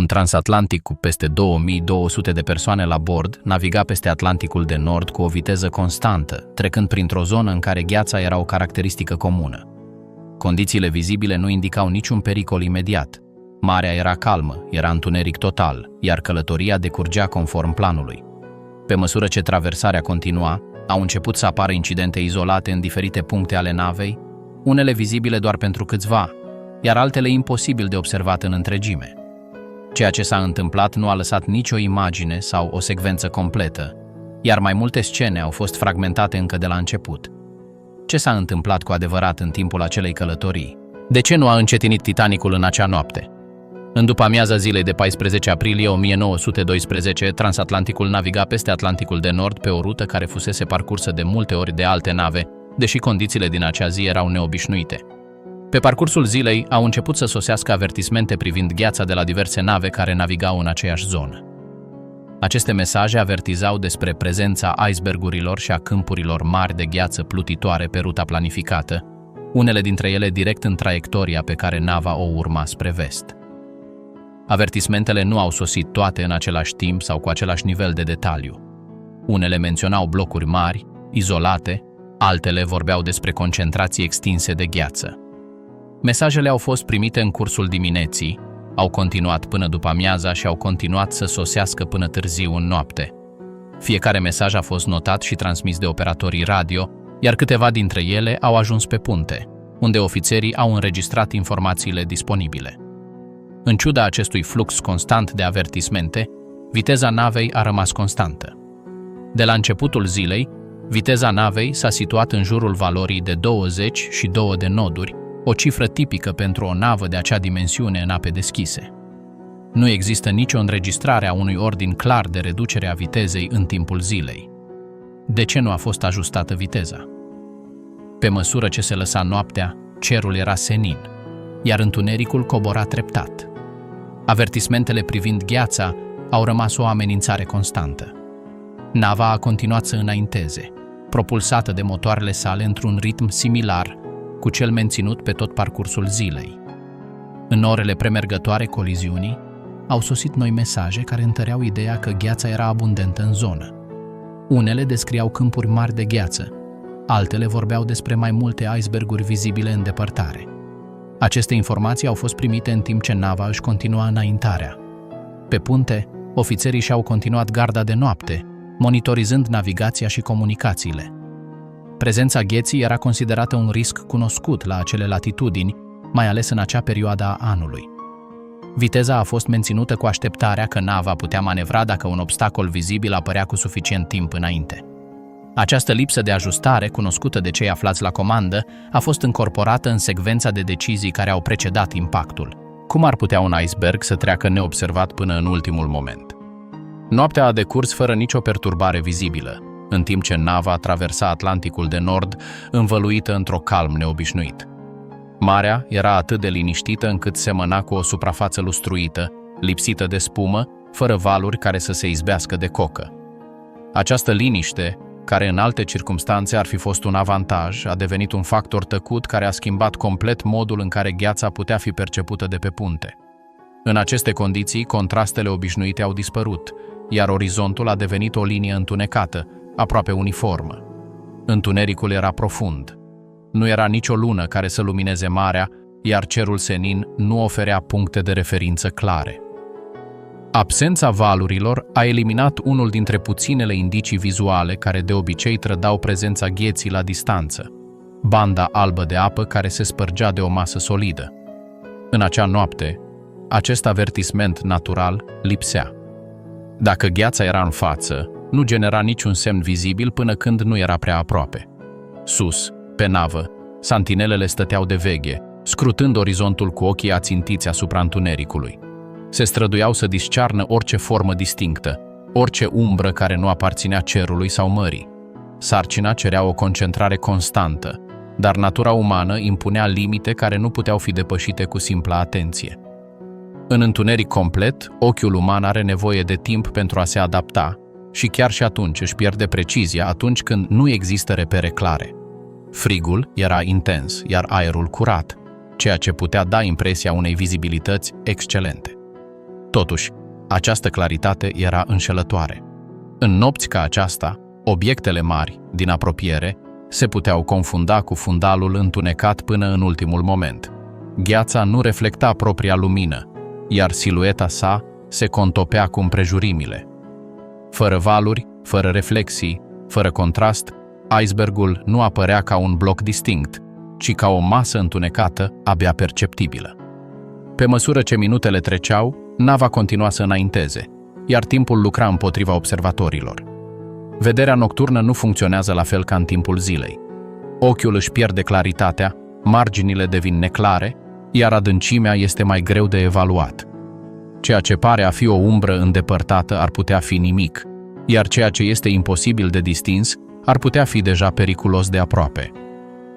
Un transatlantic cu peste 2200 de persoane la bord naviga peste Atlanticul de Nord cu o viteză constantă, trecând printr-o zonă în care gheața era o caracteristică comună. Condițiile vizibile nu indicau niciun pericol imediat. Marea era calmă, era întuneric total, iar călătoria decurgea conform planului. Pe măsură ce traversarea continua, au început să apară incidente izolate în diferite puncte ale navei, unele vizibile doar pentru câțiva, iar altele imposibil de observat în întregime. Ceea ce s-a întâmplat nu a lăsat nicio imagine sau o secvență completă, iar mai multe scene au fost fragmentate încă de la început. Ce s-a întâmplat cu adevărat în timpul acelei călătorii? De ce nu a încetinit Titanicul în acea noapte? În după-amiaza zilei de 14 aprilie 1912, transatlanticul naviga peste Atlanticul de Nord pe o rută care fusese parcursă de multe ori de alte nave, deși condițiile din acea zi erau neobișnuite. Pe parcursul zilei au început să sosească avertismente privind gheața de la diverse nave care navigau în aceeași zonă. Aceste mesaje avertizau despre prezența icebergurilor și a câmpurilor mari de gheață plutitoare pe ruta planificată, unele dintre ele direct în traiectoria pe care nava o urma spre vest. Avertismentele nu au sosit toate în același timp sau cu același nivel de detaliu. Unele menționau blocuri mari, izolate, altele vorbeau despre concentrații extinse de gheață. Mesajele au fost primite în cursul dimineții, au continuat până după amiaza și au continuat să sosească până târziu în noapte. Fiecare mesaj a fost notat și transmis de operatorii radio, iar câteva dintre ele au ajuns pe punte, unde ofițerii au înregistrat informațiile disponibile. În ciuda acestui flux constant de avertismente, viteza navei a rămas constantă. De la începutul zilei, viteza navei s-a situat în jurul valorii de 22 de noduri, o cifră tipică pentru o navă de acea dimensiune în ape deschise. Nu există nicio înregistrare a unui ordin clar de reducere a vitezei în timpul zilei. De ce nu a fost ajustată viteza? Pe măsură ce se lăsa noaptea, cerul era senin, iar întunericul cobora treptat. Avertismentele privind gheața au rămas o amenințare constantă. Nava a continuat să înainteze, propulsată de motoarele sale într-un ritm similar cu cel menținut pe tot parcursul zilei. În orele premergătoare coliziunii, au sosit noi mesaje care întăreau ideea că gheața era abundentă în zonă. Unele descriau câmpuri mari de gheață, altele vorbeau despre mai multe iceberguri vizibile în depărtare. Aceste informații au fost primite în timp ce nava își continua înaintarea. Pe punte, ofițerii și-au continuat garda de noapte, monitorizând navigația și comunicațiile. Prezența gheții era considerată un risc cunoscut la acele latitudini, mai ales în acea perioadă a anului. Viteza a fost menținută cu așteptarea că nava putea manevra dacă un obstacol vizibil apărea cu suficient timp înainte. Această lipsă de ajustare, cunoscută de cei aflați la comandă, a fost încorporată în secvența de decizii care au precedat impactul. Cum ar putea un iceberg să treacă neobservat până în ultimul moment? Noaptea a decurs fără nicio perturbare vizibilă, în timp ce nava traversa Atlanticul de Nord, învăluită într-o calm neobișnuit. Marea era atât de liniștită încât semăna cu o suprafață lustruită, lipsită de spumă, fără valuri care să se izbească de cocă. Această liniște, care în alte circumstanțe ar fi fost un avantaj, a devenit un factor tăcut care a schimbat complet modul în care gheața putea fi percepută de pe punte. În aceste condiții, contrastele obișnuite au dispărut, iar orizontul a devenit o linie întunecată, aproape uniformă. Întunericul era profund. Nu era nicio lună care să lumineze marea, iar cerul senin nu oferea puncte de referință clare. Absența valurilor a eliminat unul dintre puținele indicii vizuale care de obicei trădau prezența gheții la distanță, banda albă de apă care se spărgea de o masă solidă. În acea noapte, acest avertisment natural lipsea. Dacă gheața era în față, nu genera niciun semn vizibil până când nu era prea aproape. Sus, pe navă, santinelele stăteau de veghe, scrutând orizontul cu ochii ațintiți asupra întunericului. Se străduiau să discearnă orice formă distinctă, orice umbră care nu aparținea cerului sau mării. Sarcina cerea o concentrare constantă, dar natura umană impunea limite care nu puteau fi depășite cu simpla atenție. În întuneric complet, ochiul uman are nevoie de timp pentru a se adapta și chiar și atunci își pierde precizia atunci când nu există repere clare. Frigul era intens, iar aerul curat, ceea ce putea da impresia unei vizibilități excelente. Totuși, această claritate era înșelătoare. În nopți ca aceasta, obiectele mari, din apropiere, se puteau confunda cu fundalul întunecat până în ultimul moment. Gheața nu reflecta propria lumină, iar silueta sa se contopea cu împrejurimile. Fără valuri, fără reflexii, fără contrast, icebergul nu apărea ca un bloc distinct, ci ca o masă întunecată, abia perceptibilă. Pe măsură ce minutele treceau, nava continua să înainteze, iar timpul lucra împotriva observatorilor. Vederea nocturnă nu funcționează la fel ca în timpul zilei. Ochiul își pierde claritatea, marginile devin neclare, iar adâncimea este mai greu de evaluat. Ceea ce pare a fi o umbră îndepărtată ar putea fi nimic, iar ceea ce este imposibil de distins ar putea fi deja periculos de aproape.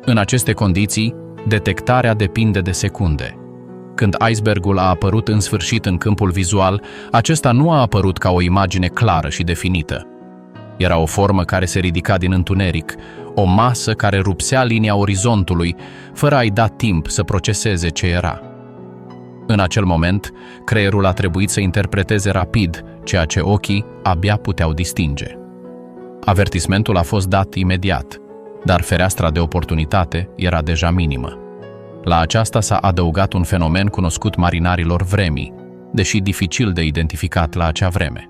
În aceste condiții, detectarea depinde de secunde. Când icebergul a apărut în sfârșit în câmpul vizual, acesta nu a apărut ca o imagine clară și definită. Era o formă care se ridica din întuneric, o masă care rupsea linia orizontului, fără a-i da timp să proceseze ce era. În acel moment, creierul a trebuit să interpreteze rapid ceea ce ochii abia puteau distinge. Avertismentul a fost dat imediat, dar fereastra de oportunitate era deja minimă. La aceasta s-a adăugat un fenomen cunoscut marinarilor vremii, deși dificil de identificat la acea vreme.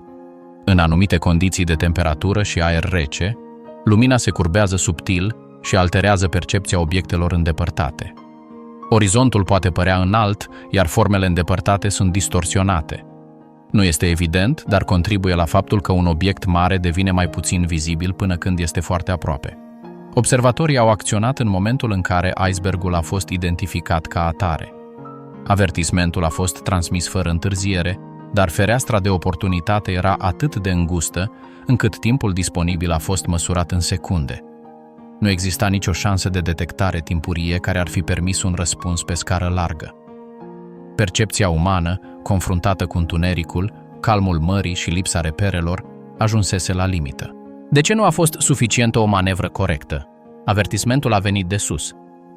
În anumite condiții de temperatură și aer rece, lumina se curbează subtil și alterează percepția obiectelor îndepărtate. Orizontul poate părea înalt, iar formele îndepărtate sunt distorsionate. Nu este evident, dar contribuie la faptul că un obiect mare devine mai puțin vizibil până când este foarte aproape. Observatorii au acționat în momentul în care icebergul a fost identificat ca atare. Avertismentul a fost transmis fără întârziere, dar fereastra de oportunitate era atât de îngustă, încât timpul disponibil a fost măsurat în secunde. Nu exista nicio șansă de detectare timpurie care ar fi permis un răspuns pe scară largă. Percepția umană, confruntată cu întunericul, calmul mării și lipsa reperelor, ajunsese la limită. De ce nu a fost suficientă o manevră corectă? Avertismentul a venit de sus,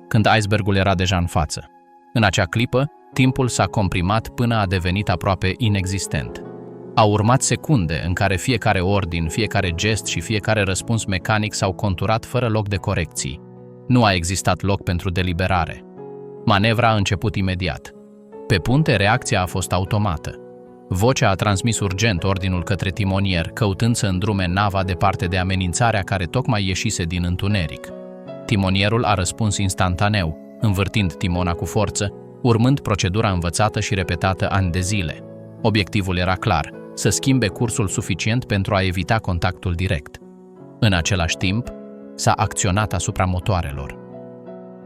când icebergul era deja în față. În acea clipă, timpul s-a comprimat până a devenit aproape inexistent. Au urmat secunde în care fiecare ordin, fiecare gest și fiecare răspuns mecanic s-au conturat fără loc de corecții. Nu a existat loc pentru deliberare. Manevra a început imediat. Pe punte, reacția a fost automată. Vocea a transmis urgent ordinul către timonier, căutând să îndrume nava departe de amenințarea care tocmai ieșise din întuneric. Timonierul a răspuns instantaneu, învârtind timona cu forță, urmând procedura învățată și repetată ani de zile. Obiectivul era clar, să schimbe cursul suficient pentru a evita contactul direct. În același timp, s-a acționat asupra motoarelor.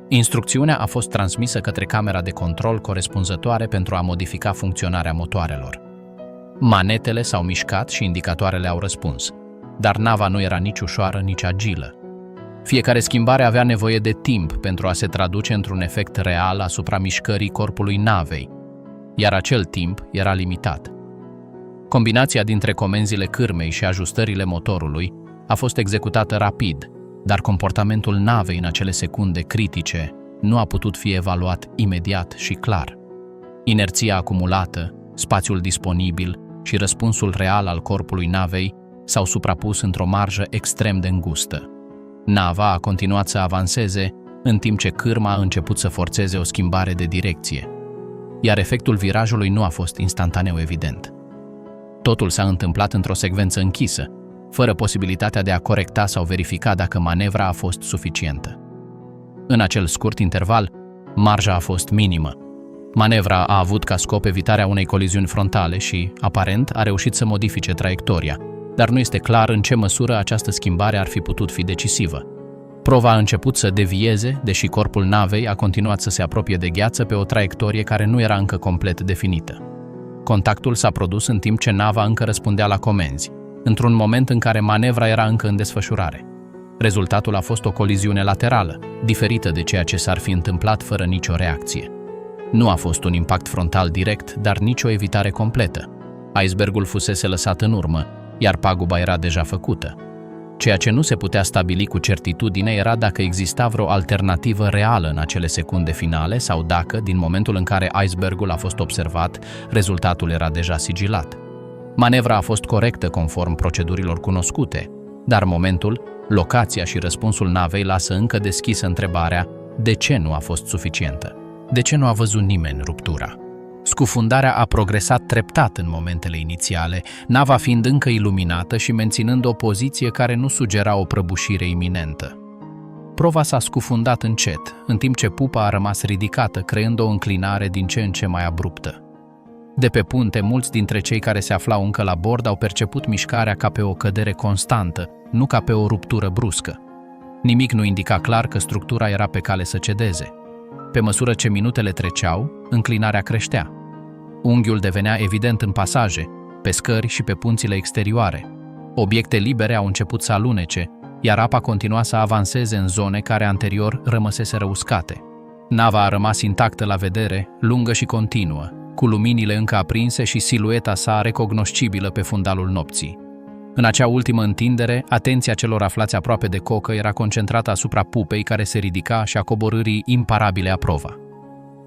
Instrucțiunea a fost transmisă către camera de control corespunzătoare pentru a modifica funcționarea motoarelor. Manetele s-au mișcat și indicatoarele au răspuns, dar nava nu era nici ușoară, nici agilă. Fiecare schimbare avea nevoie de timp pentru a se traduce într-un efect real asupra mișcării corpului navei, iar acel timp era limitat. Combinația dintre comenzile cârmei și ajustările motorului a fost executată rapid, dar comportamentul navei în acele secunde critice nu a putut fi evaluat imediat și clar. Inerția acumulată, spațiul disponibil și răspunsul real al corpului navei s-au suprapus într-o marjă extrem de îngustă. Nava a continuat să avanseze, în timp ce cârma a început să forțeze o schimbare de direcție, iar efectul virajului nu a fost instantaneu evident. Totul s-a întâmplat într-o secvență închisă, fără posibilitatea de a corecta sau verifica dacă manevra a fost suficientă. În acel scurt interval, marja a fost minimă. Manevra a avut ca scop evitarea unei coliziuni frontale și, aparent, a reușit să modifice traiectoria, dar nu este clar în ce măsură această schimbare ar fi putut fi decisivă. Prova a început să devieze, deși corpul navei a continuat să se apropie de gheață pe o traiectorie care nu era încă complet definită. Contactul s-a produs în timp ce nava încă răspundea la comenzi, într-un moment în care manevra era încă în desfășurare. Rezultatul a fost o coliziune laterală, diferită de ceea ce s-ar fi întâmplat fără nicio reacție. Nu a fost un impact frontal direct, dar nicio evitare completă. Icebergul fusese lăsat în urmă, iar paguba era deja făcută. Ceea ce nu se putea stabili cu certitudine era dacă exista vreo alternativă reală în acele secunde finale sau dacă, din momentul în care icebergul a fost observat, rezultatul era deja sigilat. Manevra a fost corectă conform procedurilor cunoscute, dar momentul, locația și răspunsul navei lasă încă deschisă întrebarea de ce nu a fost suficientă. De ce nu a văzut nimeni ruptura? Scufundarea a progresat treptat în momentele inițiale, nava fiind încă iluminată și menținând o poziție care nu sugera o prăbușire iminentă. Prova s-a scufundat încet, în timp ce pupa a rămas ridicată, creând o înclinare din ce în ce mai abruptă. De pe punte, mulți dintre cei care se aflau încă la bord au perceput mișcarea ca pe o cădere constantă, nu ca pe o ruptură bruscă. Nimic nu indica clar că structura era pe cale să cedeze. Pe măsură ce minutele treceau, înclinarea creștea. Unghiul devenea evident în pasaje, pe scări și pe punțile exterioare. Obiecte libere au început să alunece, iar apa continua să avanseze în zone care anterior rămăseseră uscate. Nava a rămas intactă la vedere, lungă și continuă, cu luminile încă aprinse și silueta sa recognoscibilă pe fundalul nopții. În acea ultimă întindere, atenția celor aflați aproape de cocă era concentrată asupra pupei care se ridica și a coborârii imparabile a prova.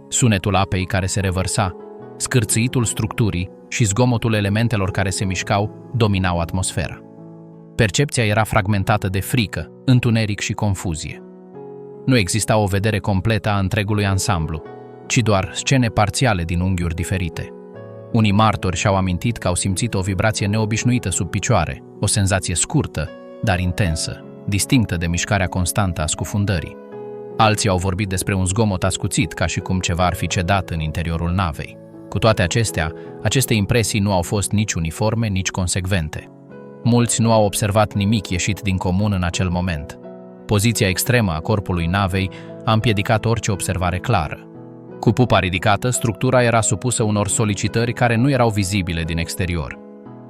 Sunetul apei care se revărsa, scârțâitul structurii și zgomotul elementelor care se mișcau dominau atmosfera. Percepția era fragmentată de frică, întuneric și confuzie. Nu exista o vedere completă a întregului ansamblu, ci doar scene parțiale din unghiuri diferite. Unii martori și-au amintit că au simțit o vibrație neobișnuită sub picioare, o senzație scurtă, dar intensă, distinctă de mișcarea constantă a scufundării. Alții au vorbit despre un zgomot ascuțit, ca și cum ceva ar fi cedat în interiorul navei. Cu toate acestea, aceste impresii nu au fost nici uniforme, nici consecvente. Mulți nu au observat nimic ieșit din comun în acel moment. Poziția extremă a corpului navei a împiedicat orice observare clară. Cu pupa ridicată, structura era supusă unor solicitări care nu erau vizibile din exterior.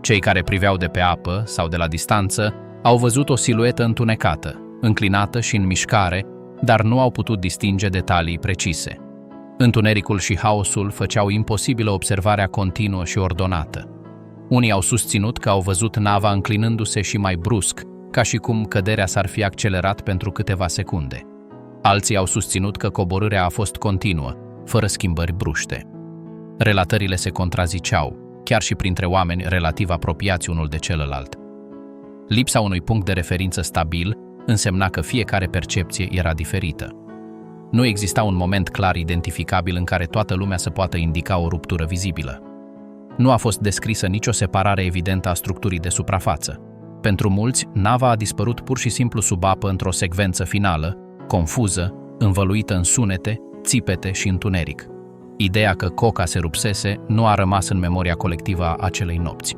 Cei care priveau de pe apă sau de la distanță au văzut o siluetă întunecată, înclinată și în mișcare, dar nu au putut distinge detalii precise. Întunericul și haosul făceau imposibilă observarea continuă și ordonată. Unii au susținut că au văzut nava înclinându-se și mai brusc, ca și cum căderea s-ar fi accelerat pentru câteva secunde. Alții au susținut că coborârea a fost continuă, fără schimbări bruște. Relatările se contraziceau, chiar și printre oameni relativ apropiați unul de celălalt. Lipsa unui punct de referință stabil însemna că fiecare percepție era diferită. Nu exista un moment clar identificabil în care toată lumea să poată indica o ruptură vizibilă. Nu a fost descrisă nicio separare evidentă a structurii de suprafață. Pentru mulți, nava a dispărut pur și simplu sub apă într-o secvență finală, confuză, învăluită în sunete, țipete și întuneric. Ideea că coca se rupsese nu a rămas în memoria colectivă a acelei nopți.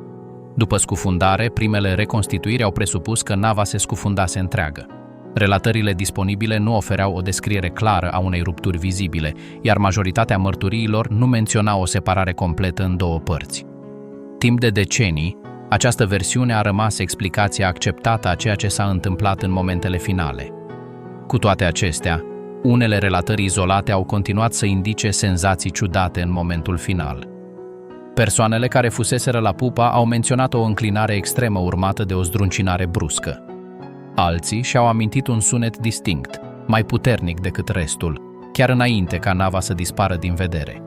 După scufundare, primele reconstituiri au presupus că nava se scufundase întreagă. Relatările disponibile nu ofereau o descriere clară a unei rupturi vizibile, iar majoritatea mărturiilor nu menționa o separare completă în două părți. Timp de decenii, această versiune a rămas explicația acceptată a ceea ce s-a întâmplat în momentele finale. Cu toate acestea, unele relatări izolate au continuat să indice senzații ciudate în momentul final. Persoanele care fuseseră la pupa au menționat o înclinare extremă urmată de o zdruncinare bruscă. Alții și-au amintit un sunet distinct, mai puternic decât restul, chiar înainte ca nava să dispară din vedere.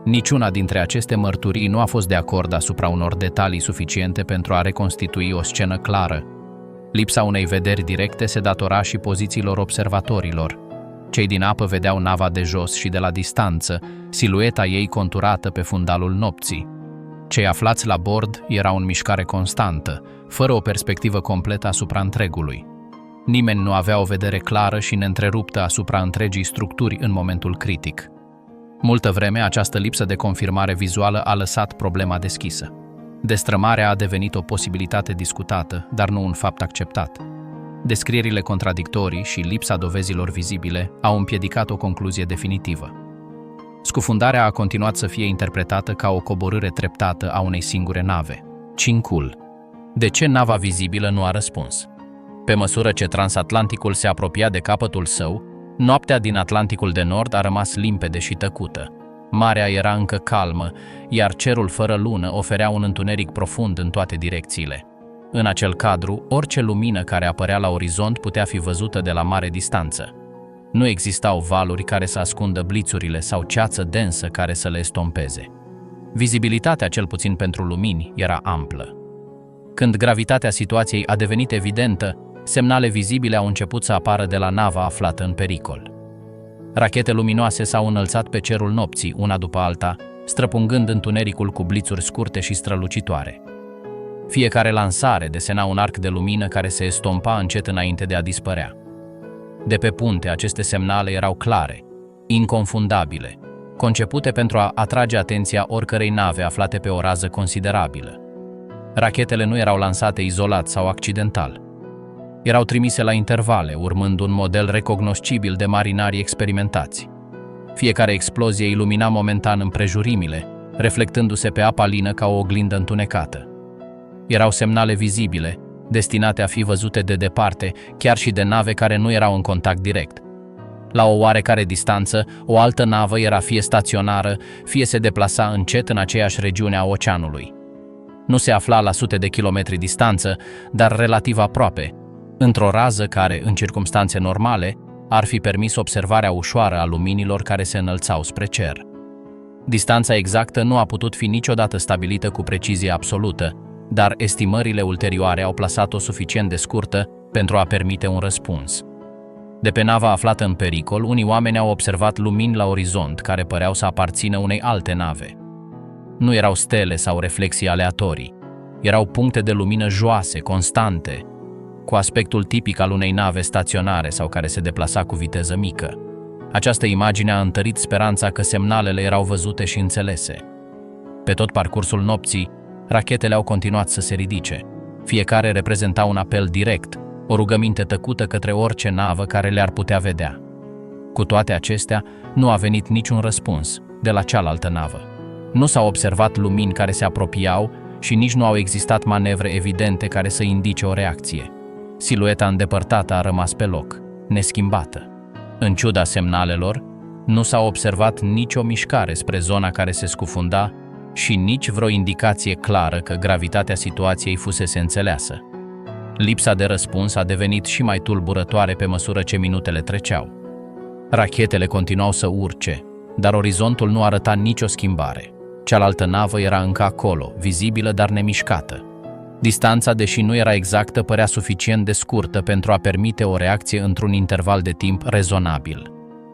Niciuna dintre aceste mărturii nu a fost de acord asupra unor detalii suficiente pentru a reconstitui o scenă clară. Lipsa unei vederi directe se datora și pozițiilor observatorilor. Cei din apă vedeau nava de jos și de la distanță, silueta ei conturată pe fundalul nopții. Cei aflați la bord erau în mișcare constantă, fără o perspectivă completă asupra întregului. Nimeni nu avea o vedere clară și neîntreruptă asupra întregii structuri în momentul critic. Multă vreme, această lipsă de confirmare vizuală a lăsat problema deschisă. Destrămarea a devenit o posibilitate discutată, dar nu un fapt acceptat. Descrierile contradictorii și lipsa dovezilor vizibile au împiedicat o concluzie definitivă. Scufundarea a continuat să fie interpretată ca o coborâre treptată a unei singure nave. Cincul. De ce nava vizibilă nu a răspuns? Pe măsură ce transatlanticul se apropia de capătul său, noaptea din Atlanticul de Nord a rămas limpede și tăcută. Marea era încă calmă, iar cerul fără lună oferea un întuneric profund în toate direcțiile. În acel cadru, orice lumină care apărea la orizont putea fi văzută de la mare distanță. Nu existau valuri care să ascundă blițurile sau ceață densă care să le estompeze. Vizibilitatea, cel puțin pentru lumini, era amplă. Când gravitatea situației a devenit evidentă, semnale vizibile au început să apară de la nava aflată în pericol. Rachete luminoase s-au înălțat pe cerul nopții, una după alta, străpungând întunericul cu blițuri scurte și strălucitoare. Fiecare lansare desena un arc de lumină care se estompa încet înainte de a dispărea. De pe punte, aceste semnale erau clare, inconfundabile, concepute pentru a atrage atenția oricărei nave aflate pe o rază considerabilă. Rachetele nu erau lansate izolat sau accidental. Erau trimise la intervale, urmând un model recognoscibil de marinari experimentați. Fiecare explozie ilumina momentan împrejurimile, reflectându-se pe apa lină ca o oglindă întunecată. Erau semnale vizibile, destinate a fi văzute de departe, chiar și de nave care nu erau în contact direct. La o oarecare distanță, o altă navă era fie staționară, fie se deplasa încet în aceeași regiune a oceanului. Nu se afla la sute de kilometri distanță, dar relativ aproape, într-o rază care, în circumstanțe normale, ar fi permis observarea ușoară a luminilor care se înălțau spre cer. Distanța exactă nu a putut fi niciodată stabilită cu precizie absolută, dar estimările ulterioare au plasat-o suficient de scurtă pentru a permite un răspuns. De pe nava aflată în pericol, unii oameni au observat lumini la orizont care păreau să aparțină unei alte nave. Nu erau stele sau reflexii aleatorii, erau puncte de lumină joase, constante, cu aspectul tipic al unei nave staționare sau care se deplasa cu viteză mică. Această imagine a întărit speranța că semnalele erau văzute și înțelese. Pe tot parcursul nopții, rachetele au continuat să se ridice. Fiecare reprezenta un apel direct, o rugăminte tăcută către orice navă care le-ar putea vedea. Cu toate acestea, nu a venit niciun răspuns de la cealaltă navă. Nu s-au observat lumini care se apropiau și nici nu au existat manevre evidente care să indice o reacție. Silueta îndepărtată a rămas pe loc, neschimbată. În ciuda semnalelor, nu s-a observat nicio mișcare spre zona care se scufunda și nici vreo indicație clară că gravitatea situației fusese înțeleasă. Lipsa de răspuns a devenit și mai tulburătoare pe măsură ce minutele treceau. Rachetele continuau să urce, dar orizontul nu arăta nicio schimbare. Cealaltă navă era încă acolo, vizibilă, dar nemișcată. Distanța, deși nu era exactă, părea suficient de scurtă pentru a permite o reacție într-un interval de timp rezonabil.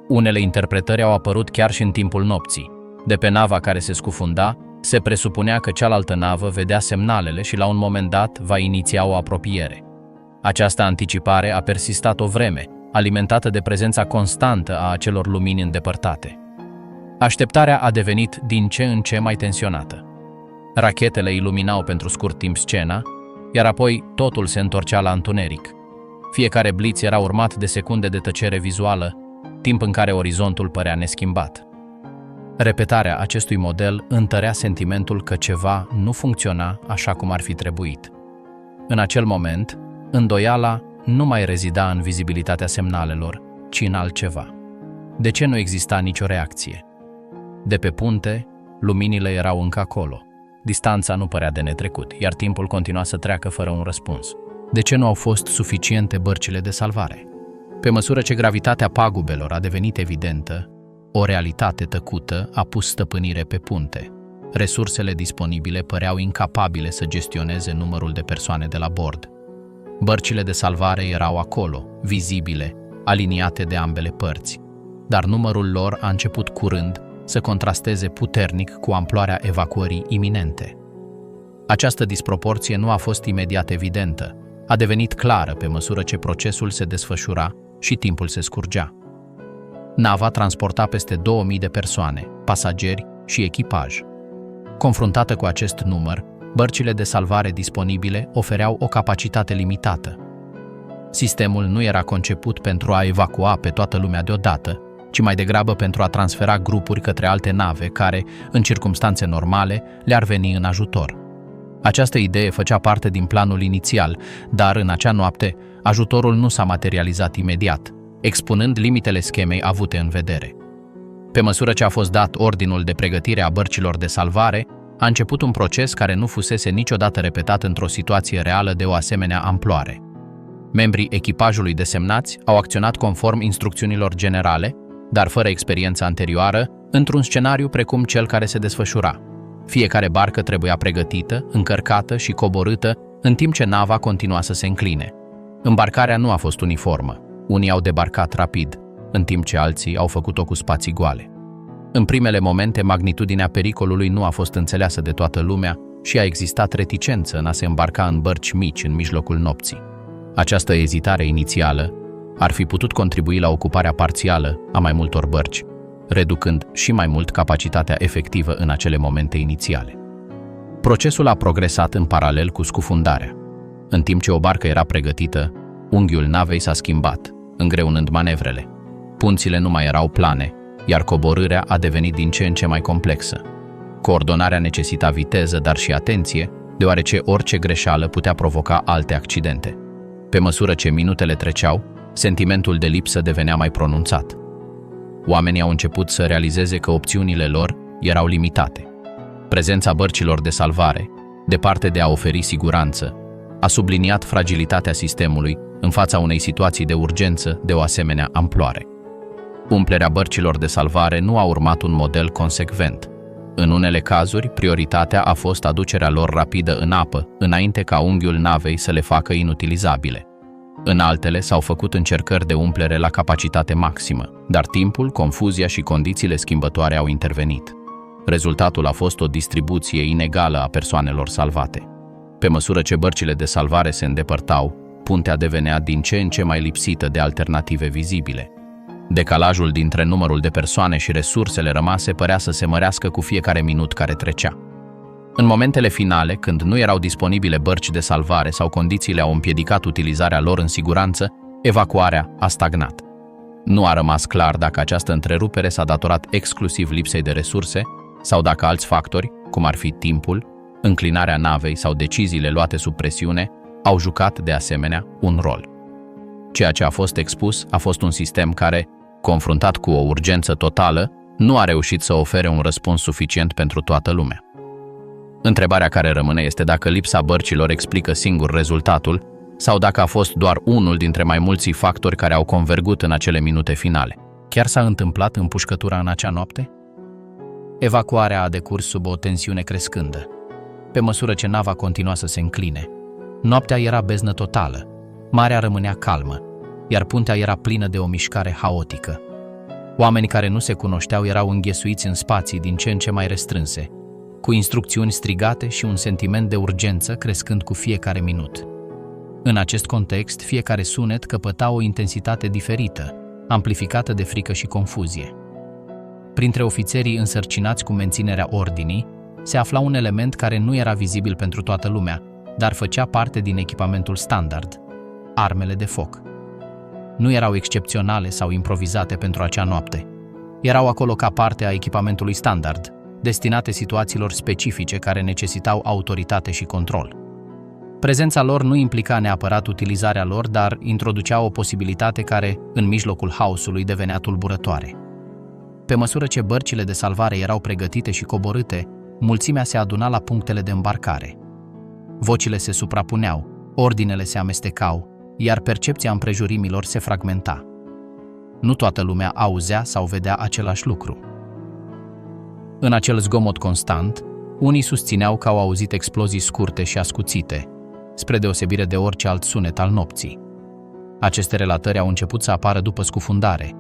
Unele interpretări au apărut chiar și în timpul nopții. De pe nava care se scufunda, se presupunea că cealaltă navă vedea semnalele și la un moment dat va iniția o apropiere. Această anticipare a persistat o vreme, alimentată de prezența constantă a acelor lumini îndepărtate. Așteptarea a devenit din ce în ce mai tensionată. Rachetele iluminau pentru scurt timp scena, iar apoi totul se întorcea la întuneric. Fiecare bliț era urmat de secunde de tăcere vizuală, timp în care orizontul părea neschimbat. Repetarea acestui model întărea sentimentul că ceva nu funcționa așa cum ar fi trebuit. În acel moment, îndoiala nu mai rezida în vizibilitatea semnalelor, ci în altceva. De ce nu exista nicio reacție? De pe punte, luminile erau încă acolo. Distanța nu părea de netrecut, iar timpul continua să treacă fără un răspuns. De ce nu au fost suficiente bărcile de salvare? Pe măsură ce gravitatea pagubelor a devenit evidentă, o realitate tăcută a pus stăpânire pe punte. Resursele disponibile păreau incapabile să gestioneze numărul de persoane de la bord. Bărcile de salvare erau acolo, vizibile, aliniate de ambele părți, dar numărul lor a început curând să contrasteze puternic cu amploarea evacuării iminente. Această disproporție nu a fost imediat evidentă, a devenit clară pe măsură ce procesul se desfășura și timpul se scurgea. Nava transporta peste 2000 de persoane, pasageri și echipaj. Confruntată cu acest număr, bărcile de salvare disponibile ofereau o capacitate limitată. Sistemul nu era conceput pentru a evacua pe toată lumea deodată, ci mai degrabă pentru a transfera grupuri către alte nave care, în circumstanțe normale, le-ar veni în ajutor. Această idee făcea parte din planul inițial, dar în acea noapte, ajutorul nu s-a materializat imediat, expunând limitele schemei avute în vedere. Pe măsură ce a fost dat ordinul de pregătire a bărcilor de salvare, a început un proces care nu fusese niciodată repetat într-o situație reală de o asemenea amploare. Membrii echipajului desemnați au acționat conform instrucțiunilor generale, dar fără experiență anterioară, într-un scenariu precum cel care se desfășura. Fiecare barcă trebuia pregătită, încărcată și coborâtă, în timp ce nava continua să se încline. Îmbarcarea nu a fost uniformă. Unii au debarcat rapid, în timp ce alții au făcut-o cu spații goale. În primele momente, magnitudinea pericolului nu a fost înțeleasă de toată lumea și a existat reticență în a se îmbarca în bărci mici în mijlocul nopții. Această ezitare inițială ar fi putut contribui la ocuparea parțială a mai multor bărci, reducând și mai mult capacitatea efectivă în acele momente inițiale. Procesul a progresat în paralel cu scufundarea. În timp ce o barcă era pregătită, unghiul navei s-a schimbat, îngreunând manevrele. Punțile nu mai erau plane, iar coborârea a devenit din ce în ce mai complexă. Coordonarea necesita viteză, dar și atenție, deoarece orice greșeală putea provoca alte accidente. Pe măsură ce minutele treceau, sentimentul de lipsă devenea mai pronunțat. Oamenii au început să realizeze că opțiunile lor erau limitate. Prezența bărcilor de salvare, departe de a oferi siguranță, a subliniat fragilitatea sistemului în fața unei situații de urgență de o asemenea amploare. Umplerea bărcilor de salvare nu a urmat un model consecvent. În unele cazuri, prioritatea a fost aducerea lor rapidă în apă, înainte ca unghiul navei să le facă inutilizabile. În altele s-au făcut încercări de umplere la capacitate maximă, dar timpul, confuzia și condițiile schimbătoare au intervenit. Rezultatul a fost o distribuție inegală a persoanelor salvate. Pe măsură ce bărcile de salvare se îndepărtau, puntea devenea din ce în ce mai lipsită de alternative vizibile. Decalajul dintre numărul de persoane și resursele rămase părea să se mărească cu fiecare minut care trecea. În momentele finale, când nu erau disponibile bărci de salvare sau condițiile au împiedicat utilizarea lor în siguranță, evacuarea a stagnat. Nu a rămas clar dacă această întrerupere s-a datorat exclusiv lipsei de resurse sau dacă alți factori, cum ar fi timpul, înclinarea navei sau deciziile luate sub presiune, au jucat de asemenea un rol. Ceea ce a fost expus a fost un sistem care, confruntat cu o urgență totală, nu a reușit să ofere un răspuns suficient pentru toată lumea. Întrebarea care rămâne este dacă lipsa bărcilor explică singur rezultatul sau dacă a fost doar unul dintre mai mulți factori care au convergut în acele minute finale. Chiar s-a întâmplat împușcătura în acea noapte? Evacuarea a decurs sub o tensiune crescândă. Pe măsură ce nava continua să se încline, noaptea era beznă totală, marea rămânea calmă, iar puntea era plină de o mișcare haotică. Oameni care nu se cunoșteau erau înghesuiți în spații din ce în ce mai restrânse, cu instrucțiuni strigate și un sentiment de urgență crescând cu fiecare minut. În acest context, fiecare sunet căpăta o intensitate diferită, amplificată de frică și confuzie. Printre ofițerii însărcinați cu menținerea ordinii, se afla un element care nu era vizibil pentru toată lumea, dar făcea parte din echipamentul standard: armele de foc. Nu erau excepționale sau improvizate pentru acea noapte. Erau acolo ca parte a echipamentului standard, destinate situațiilor specifice care necesitau autoritate și control. Prezența lor nu implica neapărat utilizarea lor, dar introducea o posibilitate care, în mijlocul haosului, devenea tulburătoare. Pe măsură ce bărcile de salvare erau pregătite și coborâte, mulțimea se aduna la punctele de îmbarcare. Vocile se suprapuneau, ordinele se amestecau, iar percepția împrejurimilor se fragmenta. Nu toată lumea auzea sau vedea același lucru. În acel zgomot constant, unii susțineau că au auzit explozii scurte și ascuțite, spre deosebire de orice alt sunet al nopții. Aceste relatări au început să apară după scufundare,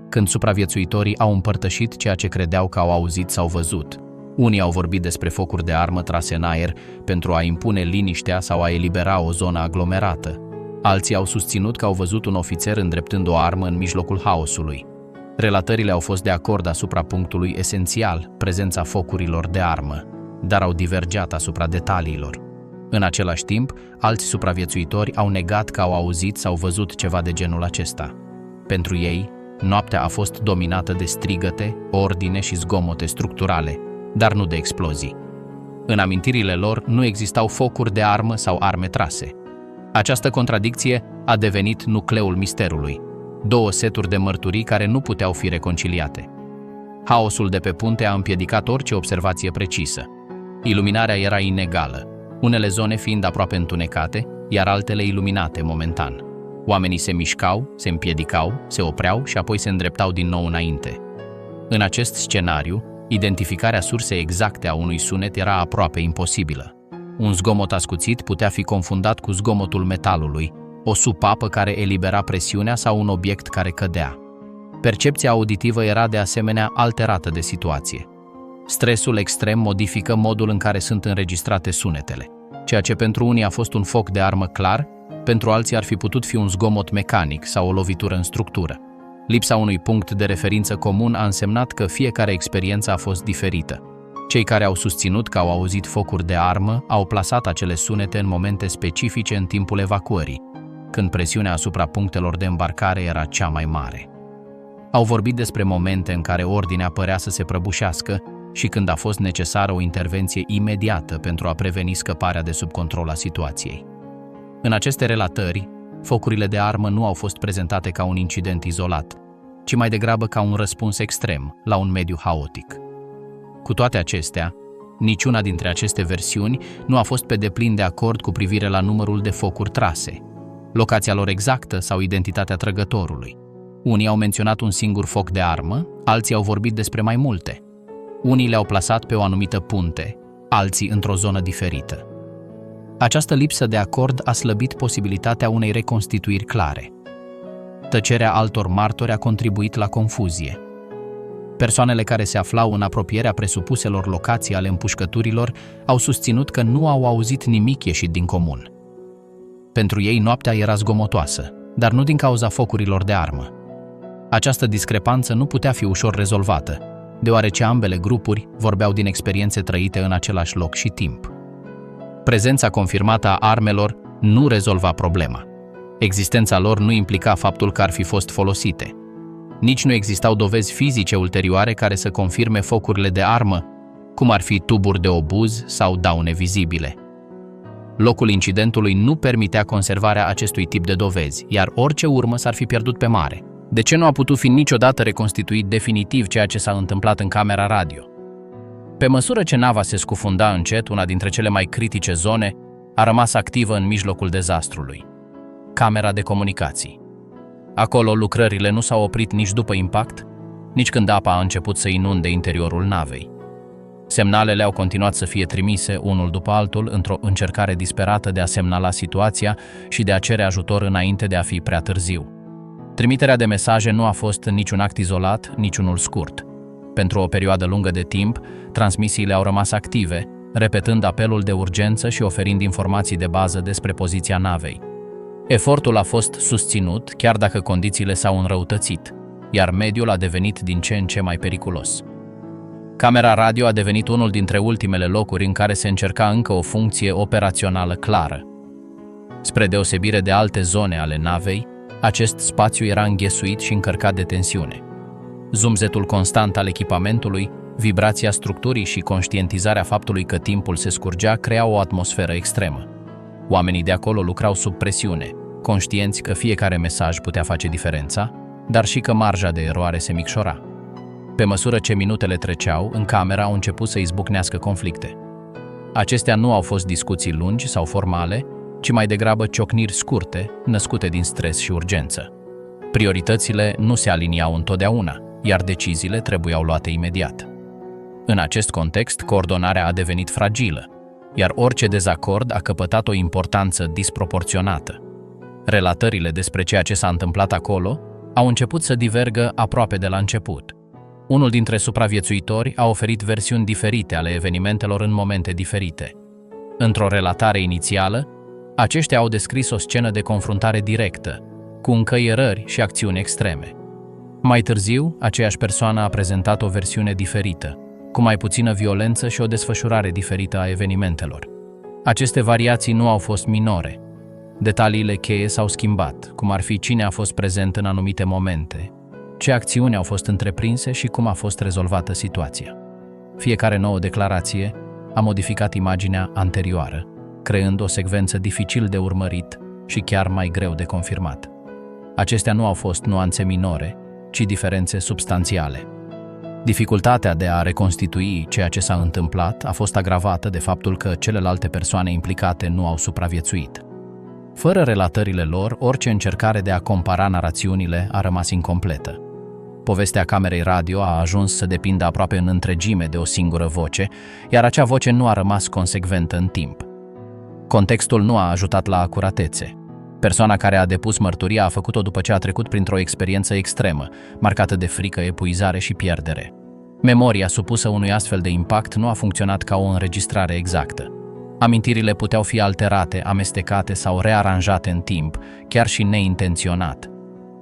când supraviețuitorii au împărtășit ceea ce credeau că au auzit sau văzut. Unii au vorbit despre focuri de armă trase în aer pentru a impune liniștea sau a elibera o zonă aglomerată. Alții au susținut că au văzut un ofițer îndreptând o armă în mijlocul haosului. Relatările au fost de acord asupra punctului esențial, prezența focurilor de armă, dar au divergeat asupra detaliilor. În același timp, alți supraviețuitori au negat că au auzit sau văzut ceva de genul acesta. Pentru ei, noaptea a fost dominată de strigăte, ordine și zgomote structurale, dar nu de explozii. În amintirile lor nu existau focuri de armă sau arme trase. Această contradicție a devenit nucleul misterului, două seturi de mărturii care nu puteau fi reconciliate. Haosul de pe punte a împiedicat orice observație precisă. Iluminarea era inegală, unele zone fiind aproape întunecate, iar altele iluminate momentan. Oamenii se mișcau, se împiedicau, se opreau și apoi se îndreptau din nou înainte. În acest scenariu, identificarea sursei exacte a unui sunet era aproape imposibilă. Un zgomot ascuțit putea fi confundat cu zgomotul metalului, o supapă care elibera presiunea sau un obiect care cădea. Percepția auditivă era de asemenea alterată de situație. Stresul extrem modifică modul în care sunt înregistrate sunetele. Ceea ce pentru unii a fost un foc de armă clar, pentru alții ar fi putut fi un zgomot mecanic sau o lovitură în structură. Lipsa unui punct de referință comun a însemnat că fiecare experiență a fost diferită. Cei care au susținut că au auzit focuri de armă au plasat acele sunete în momente specifice în timpul evacuării, când presiunea asupra punctelor de îmbarcare era cea mai mare. Au vorbit despre momente în care ordinea părea să se prăbușească și când a fost necesară o intervenție imediată pentru a preveni scăparea de sub control a situației. În aceste relatări, focurile de armă nu au fost prezentate ca un incident izolat, ci mai degrabă ca un răspuns extrem la un mediu haotic. Cu toate acestea, niciuna dintre aceste versiuni nu a fost pe deplin de acord cu privire la numărul de focuri trase, locația lor exactă sau identitatea trăgătorului. Unii au menționat un singur foc de armă, alții au vorbit despre mai multe. Unii le-au plasat pe o anumită punte, alții într-o zonă diferită. Această lipsă de acord a slăbit posibilitatea unei reconstituiri clare. Tăcerea altor martori a contribuit la confuzie. Persoanele care se aflau în apropierea presupuselor locații ale împușcăturilor au susținut că nu au auzit nimic ieșit din comun. Pentru ei noaptea era zgomotoasă, dar nu din cauza focurilor de armă. Această discrepanță nu putea fi ușor rezolvată, deoarece ambele grupuri vorbeau din experiențe trăite în același loc și timp. Prezența confirmată a armelor nu rezolva problema. Existența lor nu implica faptul că ar fi fost folosite. Nici nu existau dovezi fizice ulterioare care să confirme focurile de armă, cum ar fi tuburi de obuz sau daune vizibile. Locul incidentului nu permitea conservarea acestui tip de dovezi, iar orice urmă s-ar fi pierdut pe mare. De ce nu a putut fi niciodată reconstituit definitiv ceea ce s-a întâmplat în camera radio? Pe măsură ce nava se scufunda încet, una dintre cele mai critice zone a rămas activă în mijlocul dezastrului. Camera de comunicații. Acolo lucrările nu s-au oprit nici după impact, nici când apa a început să inunde interiorul navei. Semnalele au continuat să fie trimise unul după altul într-o încercare disperată de a semnala situația și de a cere ajutor înainte de a fi prea târziu. Trimiterea de mesaje nu a fost niciun act izolat, niciunul scurt. Pentru o perioadă lungă de timp, transmisiile au rămas active, repetând apelul de urgență și oferind informații de bază despre poziția navei. Efortul a fost susținut, chiar dacă condițiile s-au înrăutățit, iar mediul a devenit din ce în ce mai periculos. Camera radio a devenit unul dintre ultimele locuri în care se încerca încă o funcție operațională clară. Spre deosebire de alte zone ale navei, acest spațiu era înghesuit și încărcat de tensiune. Zumzetul constant al echipamentului, vibrația structurii și conștientizarea faptului că timpul se scurgea creau o atmosferă extremă. Oamenii de acolo lucrau sub presiune, conștienți că fiecare mesaj putea face diferența, dar și că marja de eroare se micșora. Pe măsură ce minutele treceau, în cameră au început să izbucnească conflicte. Acestea nu au fost discuții lungi sau formale, ci mai degrabă ciocniri scurte, născute din stres și urgență. Prioritățile nu se aliniau întotdeauna, iar deciziile trebuiau luate imediat. În acest context, coordonarea a devenit fragilă, iar orice dezacord a căpătat o importanță disproporționată. Relatările despre ceea ce s-a întâmplat acolo au început să divergă aproape de la început. Unul dintre supraviețuitori a oferit versiuni diferite ale evenimentelor în momente diferite. Într-o relatare inițială, aceștia au descris o scenă de confruntare directă, cu încăierări și acțiuni extreme. Mai târziu, aceeași persoană a prezentat o versiune diferită, cu mai puțină violență și o desfășurare diferită a evenimentelor. Aceste variații nu au fost minore. Detaliile cheie s-au schimbat, cum ar fi cine a fost prezent în anumite momente, ce acțiuni au fost întreprinse și cum a fost rezolvată situația. Fiecare nouă declarație a modificat imaginea anterioară, creând o secvență dificil de urmărit și chiar mai greu de confirmat. Acestea nu au fost nuanțe minore, ci diferențe substanțiale. Dificultatea de a reconstitui ceea ce s-a întâmplat a fost agravată de faptul că celelalte persoane implicate nu au supraviețuit. Fără relatările lor, orice încercare de a compara narațiunile a rămas incompletă. Povestea camerei radio a ajuns să depindă aproape în întregime de o singură voce, iar acea voce nu a rămas consecventă în timp. Contextul nu a ajutat la acuratețe. Persoana care a depus mărturia a făcut-o după ce a trecut printr-o experiență extremă, marcată de frică, epuizare și pierdere. Memoria supusă unui astfel de impact nu a funcționat ca o înregistrare exactă. Amintirile puteau fi alterate, amestecate sau rearanjate în timp, chiar și neintenționat.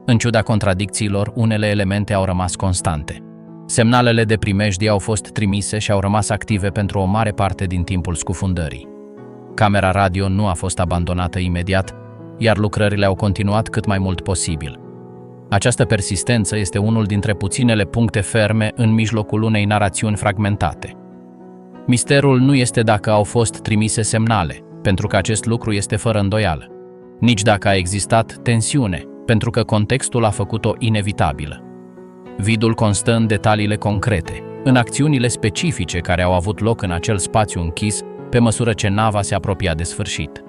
În ciuda contradicțiilor, unele elemente au rămas constante. Semnalele de primejdie au fost trimise și au rămas active pentru o mare parte din timpul scufundării. Camera radio nu a fost abandonată imediat, iar lucrările au continuat cât mai mult posibil. Această persistență este unul dintre puținele puncte ferme în mijlocul unei narațiuni fragmentate. Misterul nu este dacă au fost trimise semnale, pentru că acest lucru este fără îndoială, nici dacă a existat tensiune, pentru că contextul a făcut-o inevitabilă. Vidul constă în detaliile concrete, în acțiunile specifice care au avut loc în acel spațiu închis pe măsură ce nava se apropia de sfârșit.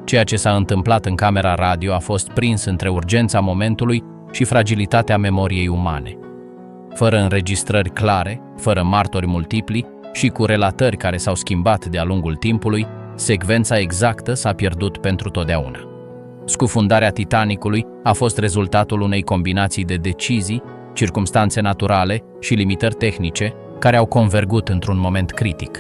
Ceea ce s-a întâmplat în camera radio a fost prins între urgența momentului și fragilitatea memoriei umane. Fără înregistrări clare, fără martori multipli și cu relatări care s-au schimbat de-a lungul timpului, secvența exactă s-a pierdut pentru totdeauna. Scufundarea Titanicului a fost rezultatul unei combinații de decizii, circumstanțe naturale și limitări tehnice care au convergut într-un moment critic.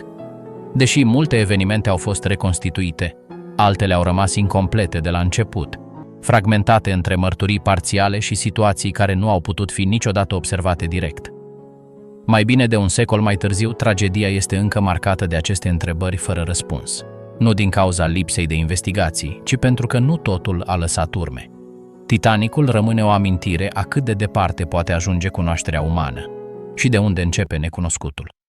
Deși multe evenimente au fost reconstituite, altele au rămas incomplete de la început, fragmentate între mărturii parțiale și situații care nu au putut fi niciodată observate direct. Mai bine de un secol mai târziu, tragedia este încă marcată de aceste întrebări fără răspuns, nu din cauza lipsei de investigații, ci pentru că nu totul a lăsat urme. Titanicul rămâne o amintire a cât de departe poate ajunge cunoașterea umană și de unde începe necunoscutul.